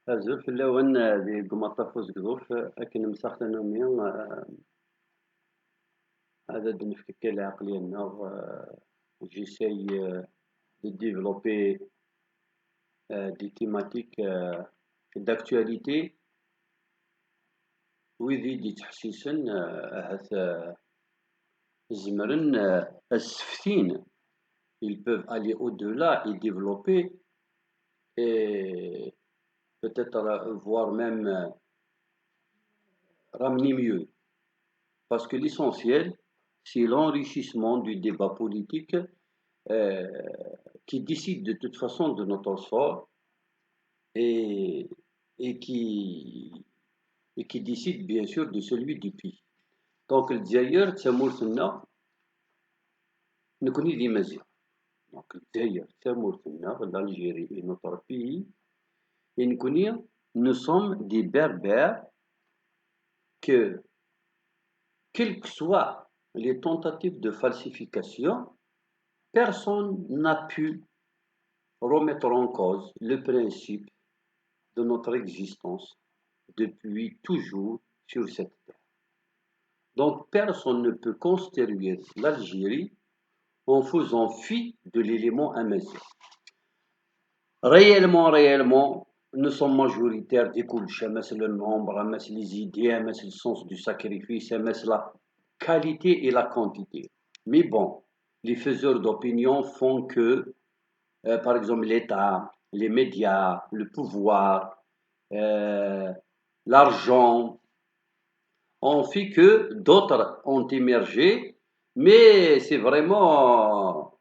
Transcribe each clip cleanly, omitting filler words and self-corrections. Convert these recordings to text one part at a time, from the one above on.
Azul fell-awen deg umaṭṭaf uzegḍuf akken msaxtanumi ad d-nefk akka leɛqel-nneɣ j'essaye de développer des thématiques d'actualité wid i d-ittḥessisen ahat zemren ad sseftin. Ils peuvent aller au-delà et développer et peut-être voire même ramener mieux. Parce que l'essentiel, c'est l'enrichissement du débat politique euh, qui décide de toute façon de notre sort et, et, qui, et qui décide bien sûr de celui du pays. Donc, le Djaïr, Tsamourtena, nous connaît des mesures. Donc, le Djaïr, Tsamourtena, l'Algérie est notre pays. Et nous sommes des berbères que, quelles que soient les tentatives de falsification, personne n'a pu remettre en cause le principe de notre existence depuis toujours sur cette terre. Donc personne ne peut construire l'Algérie en faisant fi de l'élément amazigh. Réellement, nous sommes majoritaires des couches, le nombre, les idées, le sens du sacrifice, la qualité et la quantité. Mais bon, les faiseurs d'opinion font que, par exemple, l'État, les médias, le pouvoir, l'argent, ont fait que d'autres ont émergé, mais c'est vraiment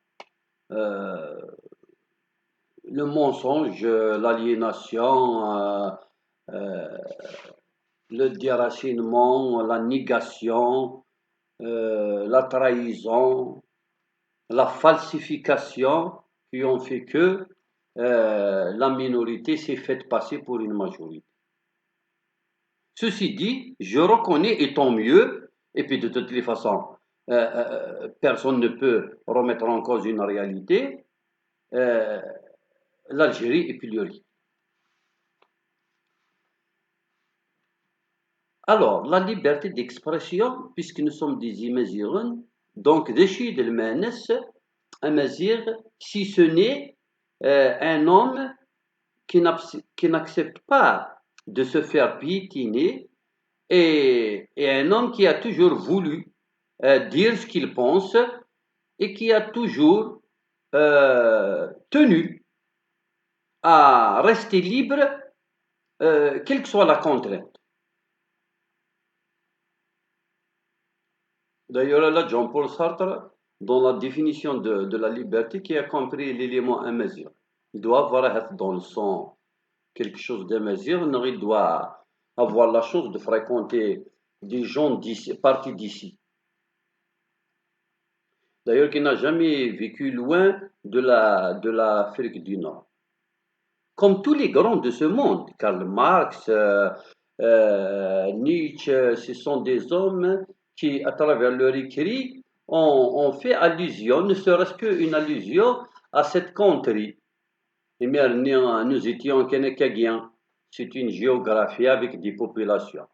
le mensonge, l'aliénation, euh, le déracinement, la négation, la trahison, la falsification qui ont fait que la minorité s'est faite passer pour une majorité. Ceci dit, je reconnais, et tant mieux, et puis de toutes les façons, personne ne peut remettre en cause une réalité, l'Algérie est plurielle. Alors, la liberté d'expression, puisque nous sommes des Imaziren, donc déchid de l'Manes, Amazir, si ce n'est un homme qui n'accepte pas de se faire piétiner et un homme qui a toujours voulu dire ce qu'il pense et qui a toujours tenu à rester libre, quelle que soit la contrainte. D'ailleurs, là, Jean-Paul Sartre, dans la définition de la liberté, qui a compris l'élément amazir. Il doit avoir dans le sang quelque chose d'amazir, il doit avoir la chance de fréquenter des gens d'ici, partis d'ici. D'ailleurs, qui n'a jamais vécu loin de l'Afrique du Nord. Comme tous les grands de ce monde, Karl Marx, Nietzsche, ce sont des hommes qui, à travers leur écrit, ont fait allusion, ne serait-ce qu'une allusion à cette contrée. Et bien, nous étions Kénékagiens. C'est une géographie avec des populations.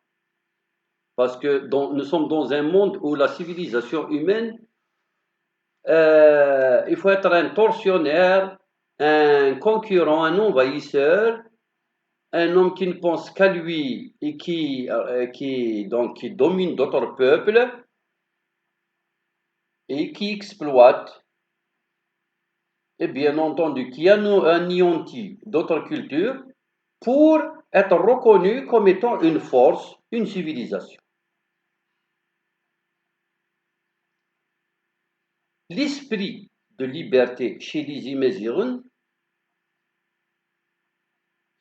Parce que nous sommes dans un monde où la civilisation humaine, il faut être un tortionnaire, un concurrent, un envahisseur, un homme qui ne pense qu'à lui et qui domine d'autres peuples et qui exploite, et bien entendu qui anéantit d'autres cultures pour être reconnu comme étant une force, une civilisation. L'esprit de liberté chez les Imaziren,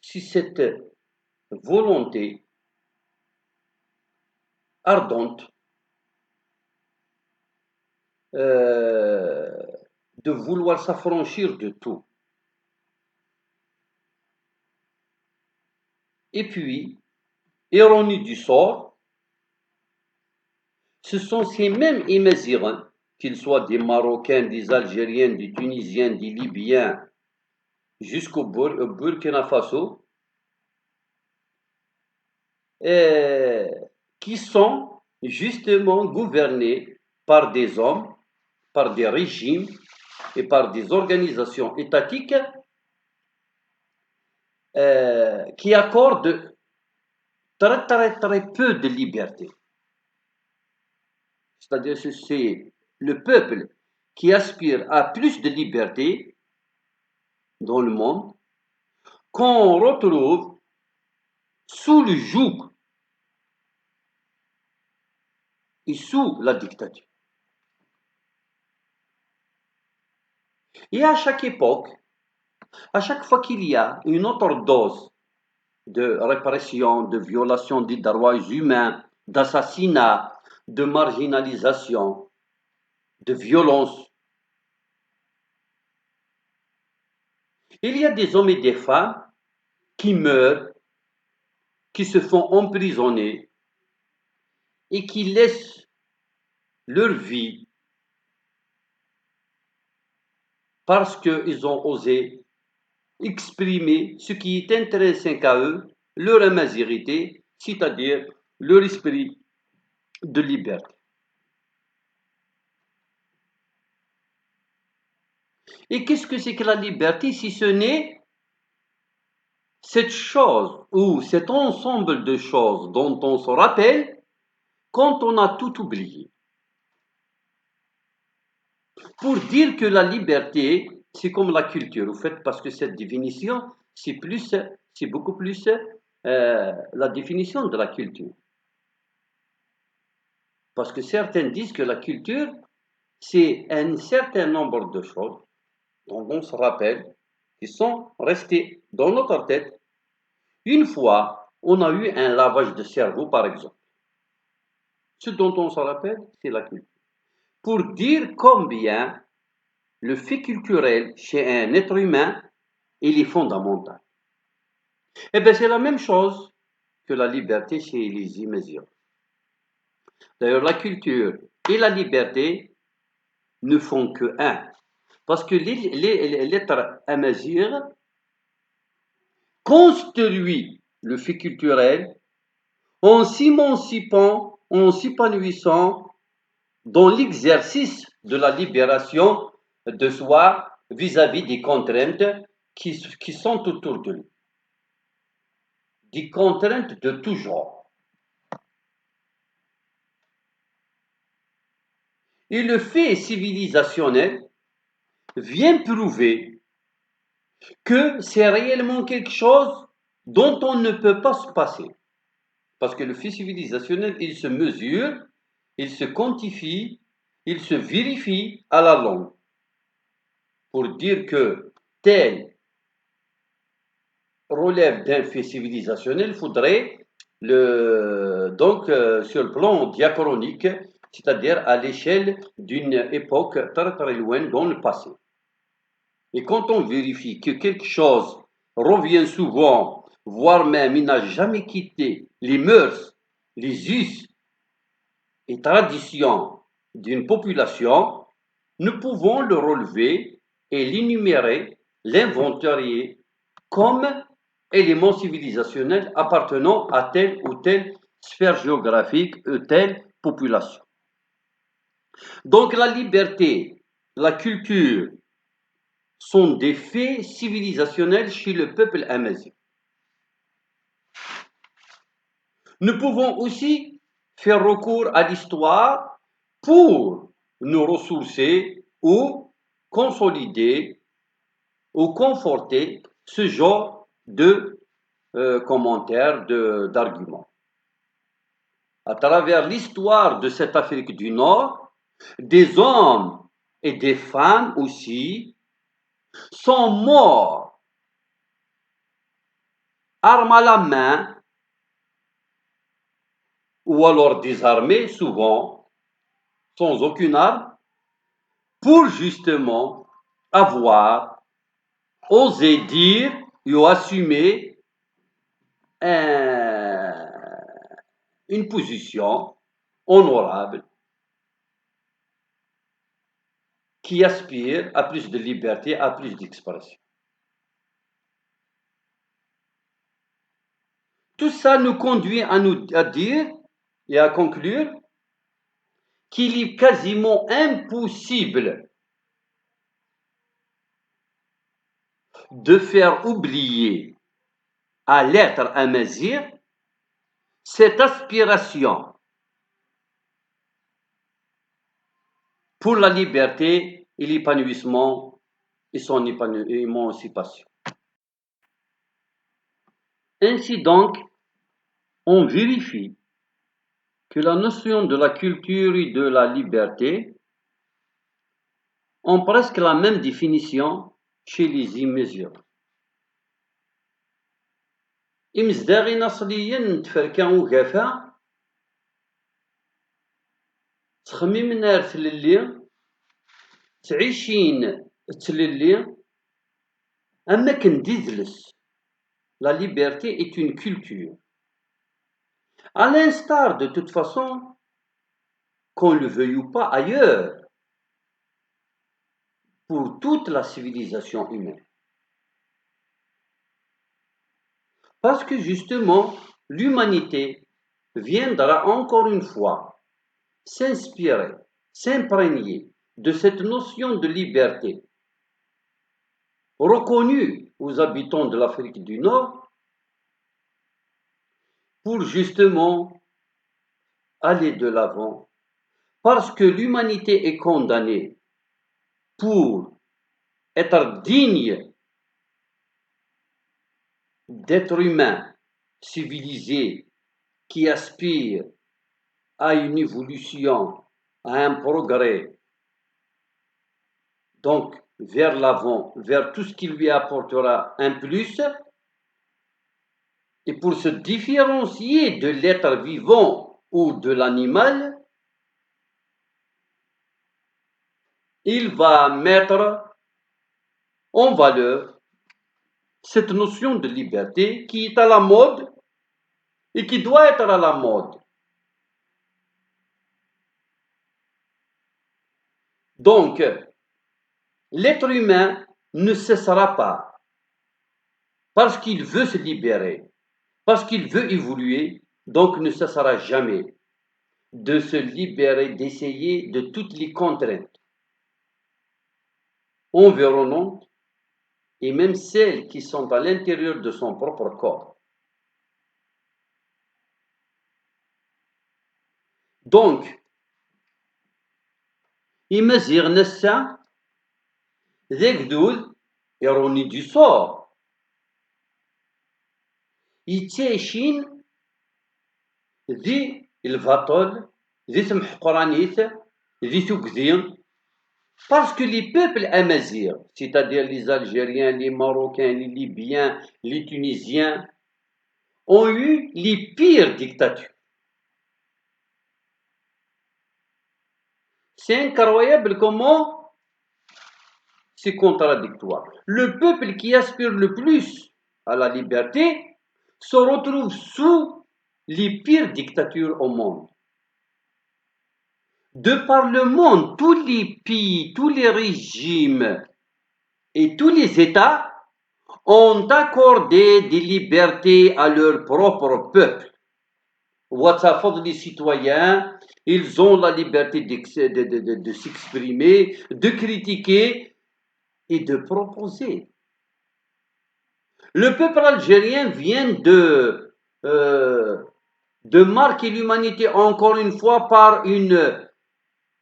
c'est cette volonté ardente de vouloir s'affranchir de tout. Et puis, ironie du sort, ce sont ces mêmes Imazirens, qu'ils soient des Marocains, des Algériens, des Tunisiens, des Libyens, jusqu'au Burkina Faso, euh, qui sont justement gouvernés par des hommes, par des régimes et par des organisations étatiques qui accordent très peu de liberté. C'est-à-dire que c'est le peuple qui aspire à plus de liberté dans le monde qu'on retrouve sous le joug et sous la dictature. Et à chaque époque, à chaque fois qu'il y a une autre dose de répression, de violation des droits humains, d'assassinat, de marginalisation, de violence, il y a des hommes et des femmes qui meurent, qui se font emprisonner et qui laissent leur vie parce qu'ils ont osé exprimer ce qui est intéressant à eux, leur amazérité, c'est-à-dire leur esprit de liberté. Et qu'est-ce que c'est que la liberté si ce n'est cette chose ou cet ensemble de choses dont on se rappelle quand on a tout oublié? Pour dire que la liberté, c'est comme la culture, au fait, parce que cette définition, c'est beaucoup plus la définition de la culture. Parce que certains disent que la culture, c'est un certain nombre de choses dont on se rappelle, qui sont restées dans notre tête une fois on a eu un lavage de cerveau, par exemple. Ce dont on se rappelle, c'est la culture. Pour dire combien le fait culturel chez un être humain, il est fondamental. Eh bien, c'est la même chose que la liberté chez les immédiats. D'ailleurs, la culture et la liberté ne font que un. Parce que l'être amazigh construit le fait culturel en s'émancipant, en s'épanouissant dans l'exercice de la libération de soi vis-à-vis des contraintes qui sont autour de lui. Des contraintes de tout genre. Et le fait civilisationnel vient prouver que c'est réellement quelque chose dont on ne peut pas se passer. Parce que le fait civilisationnel, il se mesure, il se quantifie, il se vérifie à la longue. Pour dire que tel relève d'un fait civilisationnel, il faudrait donc sur le plan diachronique, c'est-à-dire à l'échelle d'une époque très loin dans le passé. Et quand on vérifie que quelque chose revient souvent, voire même il n'a jamais quitté les mœurs, les us et traditions d'une population, nous pouvons le relever et l'énumérer, l'inventorier comme élément civilisationnel appartenant à telle ou telle sphère géographique ou telle population. Donc la liberté, la culture sont des faits civilisationnels chez le peuple amazigh. Nous pouvons aussi faire recours à l'histoire pour nous ressourcer ou consolider ou conforter ce genre de commentaires, d'arguments. À travers l'histoire de cette Afrique du Nord, des hommes et des femmes aussi sont morts, armes à la main, ou alors désarmés souvent, sans aucune arme, pour justement avoir osé dire ou assumer une position honorable qui aspire à plus de liberté, à plus d'expression. Tout ça nous conduit à dire et à conclure qu'il est quasiment impossible de faire oublier à l'être amazigh cette aspiration pour la liberté et l'épanouissement et son émancipation. Ainsi donc, on vérifie que la notion de la culture et de la liberté ont presque la même définition chez les immézières. إمزداغين أصليا تفركا وقافا تخميم نار تللي تعيشين تللي أما كنديزلس. La liberté est une culture. À l'instar de toute façon, qu'on le veuille ou pas ailleurs, pour toute la civilisation humaine. Parce que justement, l'humanité viendra encore une fois s'inspirer, s'imprégner de cette notion de liberté reconnue aux habitants de l'Afrique du Nord pour justement aller de l'avant, parce que l'humanité est condamnée pour être digne d'êtres humains civilisés qui aspirent à une évolution, à un progrès, donc vers l'avant, vers tout ce qui lui apportera un plus, et pour se différencier de l'être vivant ou de l'animal, il va mettre en valeur cette notion de liberté qui est à la mode et qui doit être à la mode. Donc, l'être humain ne cessera pas, parce qu'il veut se libérer, parce qu'il veut évoluer, donc ne cessera jamais de se libérer, d'essayer de toutes les contraintes environnantes et même celles qui sont à l'intérieur de son propre corps. Donc, imagine nessa ذاك دول ironie du sort يتعيشين ذي الباطل ذي تمحقرانيت ذي تقديم. Parce que les peuples amazirs, c'est-à-dire les Algériens, les Marocains, les Libyens, les Tunisiens, ont eu les pires dictatures. C'est incroyable comment c'est contradictoire. Le peuple qui aspire le plus à la liberté se retrouve sous les pires dictatures au monde. De par le monde, tous les pays, tous les régimes et tous les États ont accordé des libertés à leur propre peuple. WhatsApp des citoyens, ils ont la liberté de s'exprimer, de critiquer et de proposer. Le peuple algérien vient de marquer l'humanité encore une fois par une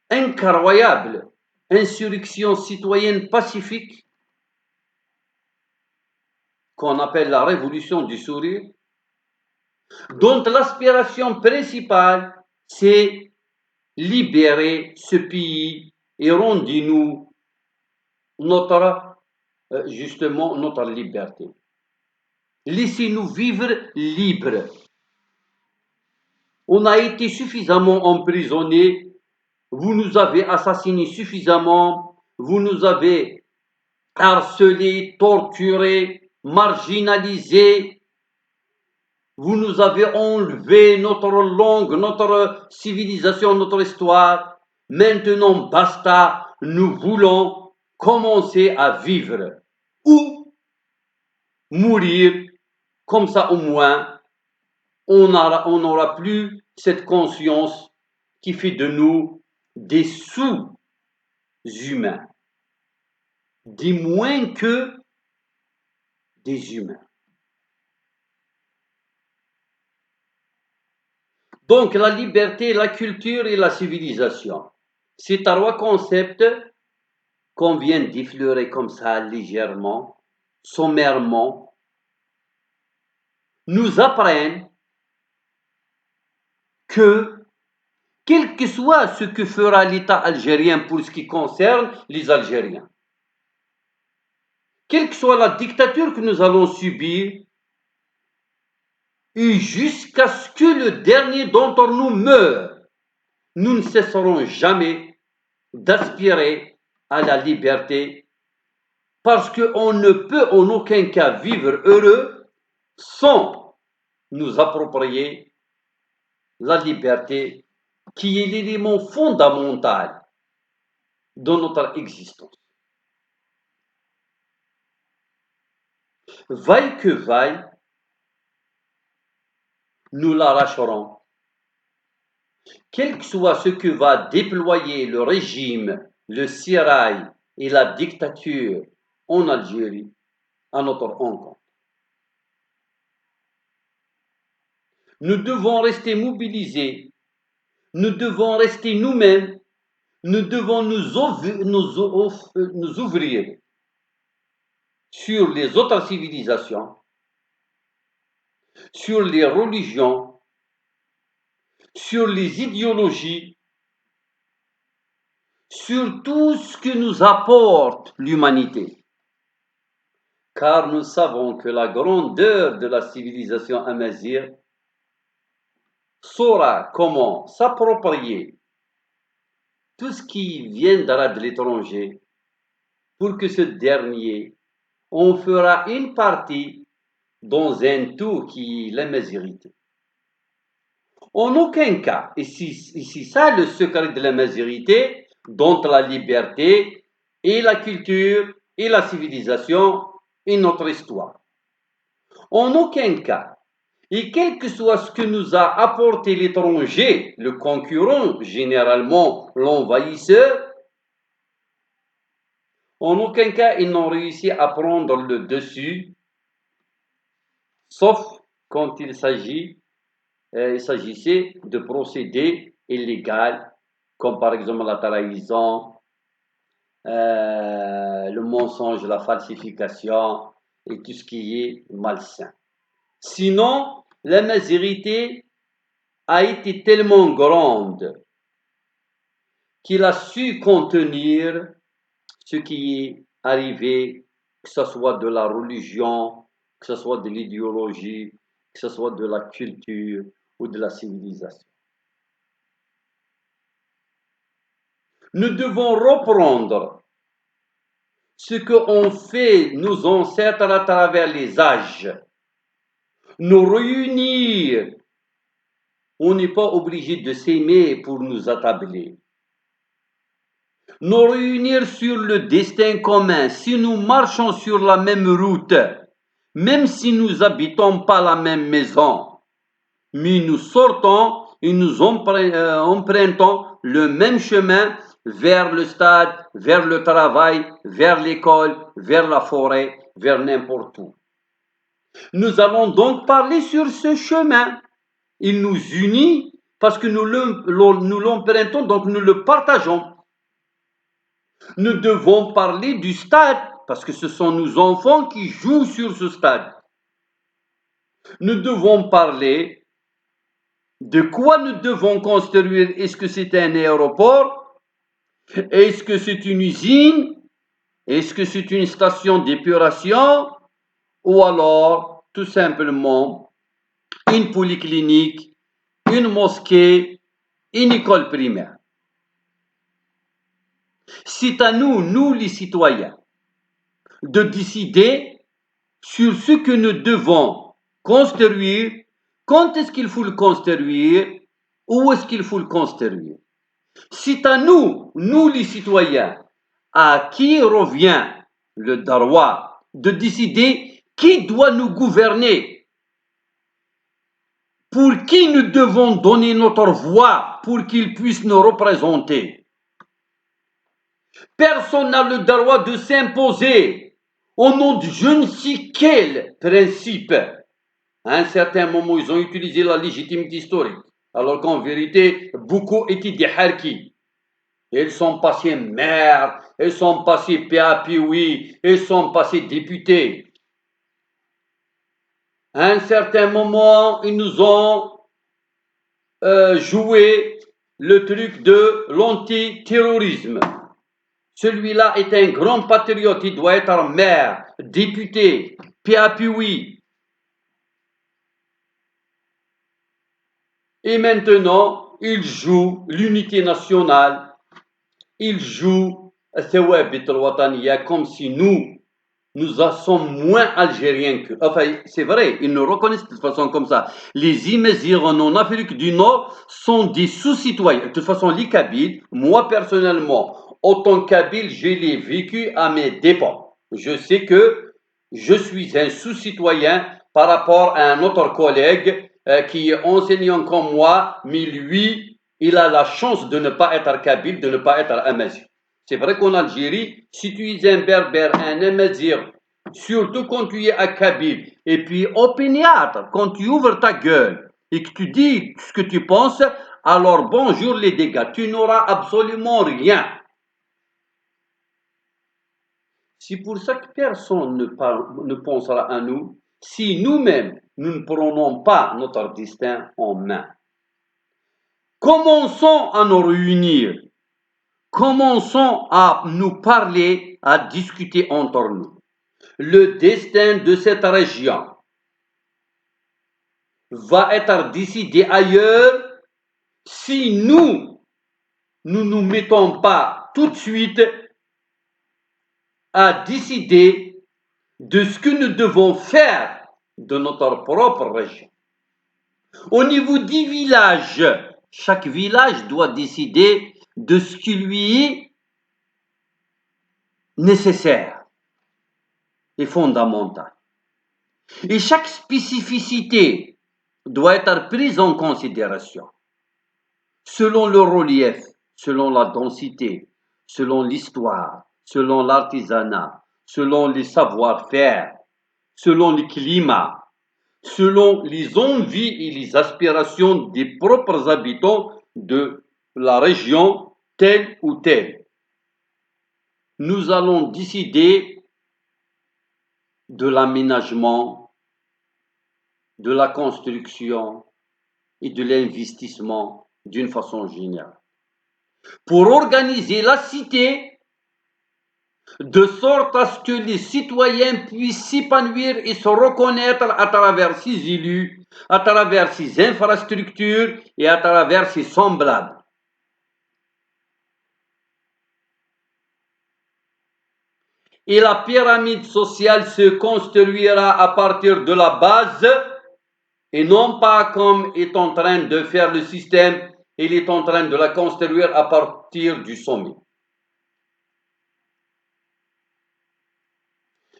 incroyable insurrection citoyenne pacifique qu'on appelle la révolution du sourire, dont l'aspiration principale, c'est libérer ce pays et rendez-nous justement notre liberté. Laissez-nous vivre libres. On a été suffisamment emprisonnés, vous nous avez assassinés suffisamment, vous nous avez harcelés, torturés, marginalisés, vous nous avez enlevé notre langue, notre civilisation, notre histoire. Maintenant, basta, nous voulons commencer à vivre ou mourir, comme ça au moins on n'aura plus cette conscience qui fait de nous des sous-humains, des moins que des humains. Donc la liberté, la culture et la civilisation, c'est trois concepts qu'on vient d'effleurer comme ça légèrement, sommairement, nous apprennent que quel que soit ce que fera l'État algérien pour ce qui concerne les Algériens, quelle que soit la dictature que nous allons subir, et jusqu'à ce que le dernier d'entre nous meure, nous ne cesserons jamais d'aspirer à la liberté, parce qu'on ne peut en aucun cas vivre heureux sans nous approprier la liberté qui est l'élément fondamental de notre existence. Vaille que vaille, nous l'arracherons. Quel que soit ce que va déployer le régime, le sérail et la dictature en Algérie, à notre encontre. Nous devons rester mobilisés, nous devons rester nous-mêmes, nous devons nous ouvrir sur les autres civilisations, sur les religions, sur les idéologies, sur tout ce que nous apporte l'humanité. Car nous savons que la grandeur de la civilisation amazigh saura comment s'approprier tout ce qui viendra de l'étranger pour que ce dernier en fera une partie dans un tout qui est l'amazirité. En aucun cas, et c'est ça le secret de l'amazirité, dont la liberté et la culture et la civilisation et notre histoire. En aucun cas, et quel que soit ce que nous a apporté l'étranger, le concurrent, généralement l'envahisseur, en aucun cas ils n'ont réussi à prendre le dessus, sauf quand il s'agissait de procédés illégaux, comme par exemple la trahison, le mensonge, la falsification et tout ce qui est malsain. Sinon, la mazérité a été tellement grande qu'il a su contenir ce qui est arrivé, que ce soit de la religion, que ce soit de l'idéologie, que ce soit de la culture ou de la civilisation. Nous devons reprendre ce qu'ont fait nos ancêtres à travers les âges, nous réunir. On n'est pas obligé de s'aimer pour nous attabler. Nous réunir sur le destin commun, si nous marchons sur la même route, même si nous n'habitons pas la même maison, mais nous sortons et nous empruntons le même chemin vers le stade, vers le travail, vers l'école, vers la forêt, vers n'importe où. Nous allons donc parler sur ce chemin. Il nous unit parce que nous l'empruntons, donc nous le partageons. Nous devons parler du stade parce que ce sont nos enfants qui jouent sur ce stade. Nous devons parler de quoi nous devons construire. Est-ce que c'est un aéroport? Est-ce que c'est une usine? Est-ce que c'est une station d'épuration? Ou alors, tout simplement, une polyclinique, une mosquée, une école primaire? C'est à nous, nous les citoyens, de décider sur ce que nous devons construire, quand est-ce qu'il faut le construire, où est-ce qu'il faut le construire. C'est à nous, nous les citoyens, à qui revient le droit de décider qui doit nous gouverner. pour qui nous devons donner notre voix pour qu'ils puissent nous représenter. Personne n'a le droit de s'imposer au nom de je ne sais quel principe. À un certain moment, ils ont utilisé la légitimité historique, alors qu'en vérité, beaucoup étaient des harkis. Ils sont passés maires, ils sont passés PAPI, ils sont passés députés. À un certain moment, ils nous ont joué le truc de l'antiterrorisme. Celui-là est un grand patriote, il doit être maire, député, PAPI. Et maintenant, il joue l'unité nationale, il joue Thawabit al-Wataniya comme si nous sommes moins algériens que... Enfin, c'est vrai, ils nous reconnaissent de toute façon comme ça. Les Imazighes en Afrique du Nord sont des sous-citoyens. De toute façon, les Kabyles, moi personnellement, autant Kabyle, je l'ai vécu à mes dépens. Je sais que je suis un sous-citoyen par rapport à un autre collègue qui est enseignant comme moi, mais lui, il a la chance de ne pas être Kabyle, de ne pas être Amazigh. C'est vrai qu'en Algérie, si tu es un berbère, un amazigh, surtout quand tu es à Kabyle, et puis opiniâtre, quand tu ouvres ta gueule et que tu dis ce que tu penses, alors bonjour les dégâts, tu n'auras absolument rien. C'est pour ça que personne ne pensera à nous si nous-mêmes, nous ne prenons pas notre destin en main. Commençons à nous réunir. Commençons à nous parler, à discuter entre nous. Le destin de cette région va être décidé ailleurs si nous ne nous mettons pas tout de suite à décider de ce que nous devons faire de notre propre région. Au niveau des villages, chaque village doit décider de ce qui lui est nécessaire et fondamental. Et chaque spécificité doit être prise en considération selon le relief, selon la densité, selon l'histoire, selon l'artisanat, selon les savoir-faire, selon le climat, selon les envies et les aspirations des propres habitants de la région telle ou telle. Nous allons décider de l'aménagement, de la construction et de l'investissement d'une façon générale. Pour organiser la cité de sorte à ce que les citoyens puissent s'épanouir et se reconnaître à travers ses élus, à travers ses infrastructures et à travers ses semblables. Et la pyramide sociale se construira à partir de la base et non pas comme est en train de faire le système, il est en train de la construire à partir du sommet.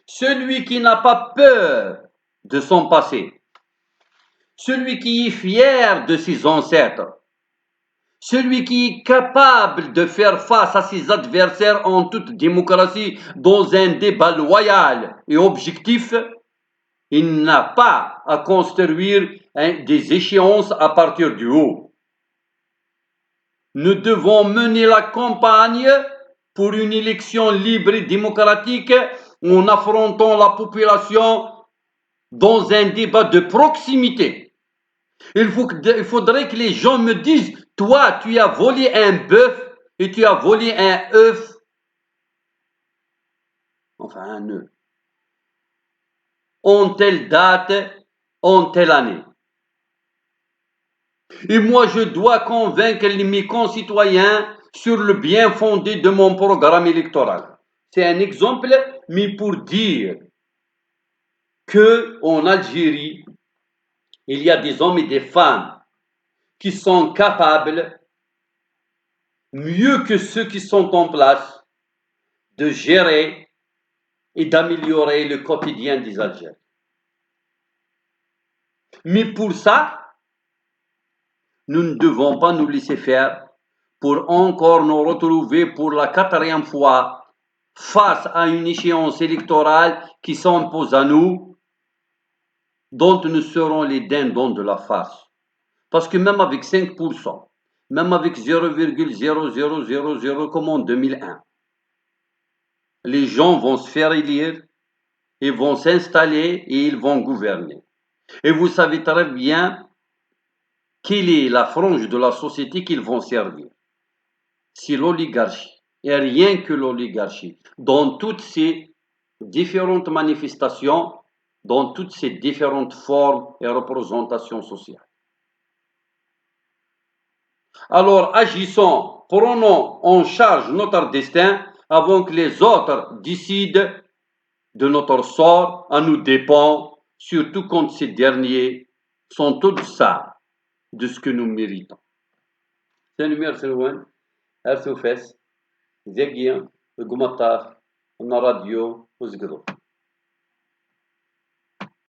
Celui qui n'a pas peur de son passé, celui qui est fier de ses ancêtres, celui qui est capable de faire face à ses adversaires en toute démocratie dans un débat loyal et objectif, il n'a pas à construire des échéances à partir du haut. Nous devons mener la campagne pour une élection libre et démocratique en affrontant la population dans un débat de proximité. Il faudrait que les gens me disent, toi, tu as volé un bœuf et tu as volé un œuf. Enfin, un œuf. En telle date, en telle année. Et moi, je dois convaincre mes concitoyens sur le bien fondé de mon programme électoral. C'est un exemple, mais pour dire qu'en Algérie, il y a des hommes et des femmes qui sont capables, mieux que ceux qui sont en place, de gérer et d'améliorer le quotidien des Algériens. Mais pour ça, Nous ne devons pas nous laisser faire pour encore nous retrouver pour la 4e fois face à une échéance électorale qui s'impose à nous, dont nous serons les dindons de la farce. Parce que même avec 5%, même avec 0,0000 comme en 2001, les gens vont se faire élire, ils vont s'installer et ils vont gouverner. Et vous savez très bien quelle est la frange de la société qu'ils vont servir. C'est l'oligarchie, et rien que l'oligarchie, dans toutes ses différentes manifestations, dans toutes ses différentes formes et représentations sociales. Alors agissons, prenons en charge notre destin avant que les autres décident de notre sort. À nous dépend, surtout quand ces derniers sont au-deçà de ce que nous méritons. C'est le meilleur Selwan, Arsofes, Zegian, Gumatar, on a radio,